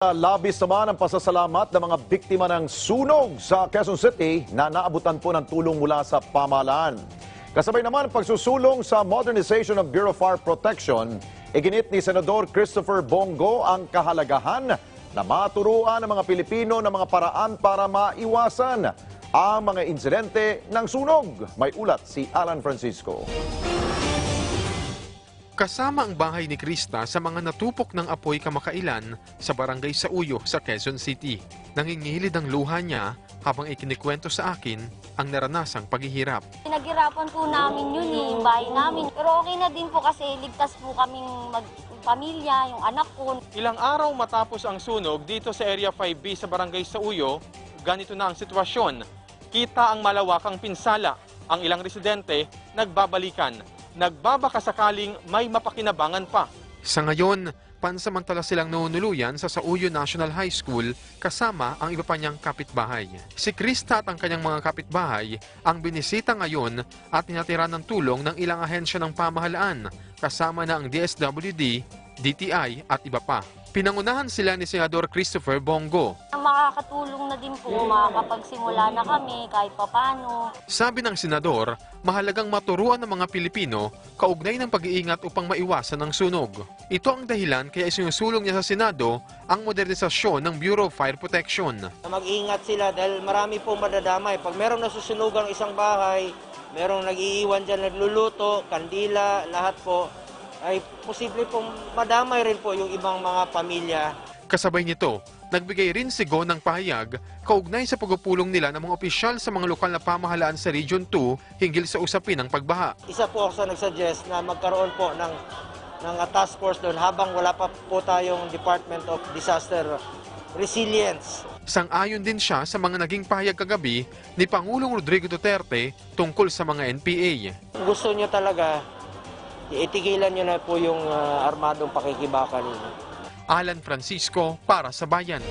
Labis naman ang pasasalamat ng mga biktima ng sunog sa Quezon City na naabutan po ng tulong mula sa pamahalaan. Kasabay naman ang pagsusulong sa modernization ng Bureau of Fire Protection, iginit ni Senador Christopher Bongo ang kahalagahan na maturuan ng mga Pilipino ng mga paraan para maiwasan ang mga insidente ng sunog. May ulat si Alan Francisco. Kasama ang bahay ni Krista sa mga natupok ng apoy kamakailan sa barangay Sauyo sa Quezon City. Nangingilid ang luha niya habang ikinikwento sa akin ang naranasang paghihirap. Pinaghirapan po namin yun yung bahay namin. Pero okay na din po kasi ligtas po kaming magpamilya, yung anak ko. Ilang araw matapos ang sunog dito sa Area 5B sa barangay Sauyo, ganito na ang sitwasyon. Kita ang malawakang pinsala. Ang ilang residente nagbabalikan. Nagbabaka sakaling may mapakinabangan pa. Sa ngayon, pansamantala silang nanunuluyan sa Sauyo National High School kasama ang iba pa niyang kapitbahay. Si Krista at ang kanyang mga kapitbahay ang binisita ngayon at tinatira ng tulong ng ilang ahensya ng pamahalaan kasama na ang DSWD, DTI at iba pa. Pinangunahan sila ni Senador Christopher Bongo. Makakatulong na din po, makakapagsimula na kami kahit papano. Sabi ng senador, mahalagang maturuan ng mga Pilipino kaugnay ng pag-iingat upang maiwasan ang sunog. Ito ang dahilan kaya isinusulong niya sa Senado ang modernisasyon ng Bureau of Fire Protection. Mag-iingat sila dahil marami pong madadamay. Pag merong nasusunugan ng isang bahay, merong nag-iiwan dyan, nagluluto, kandila, lahat po, ay posible pong madamay rin po yung ibang mga pamilya. Kasabay nito, nagbigay rin si Go ng pahayag kaugnay sa pagpupulong nila ng mga opisyal sa mga lokal na pamahalaan sa Region 2 hinggil sa usapin ng pagbaha. Isa po ako sa nagsuggest na magkaroon po ng task force doon habang wala pa po tayong Department of Disaster Resilience. Sang-ayon din siya sa mga naging pahayag kagabi ni Pangulong Rodrigo Duterte tungkol sa mga NPA. Gusto niyo talaga, itigilan niyo na po yung armadong pakikibaka ninyo. Alan Francisco para sa Bayan.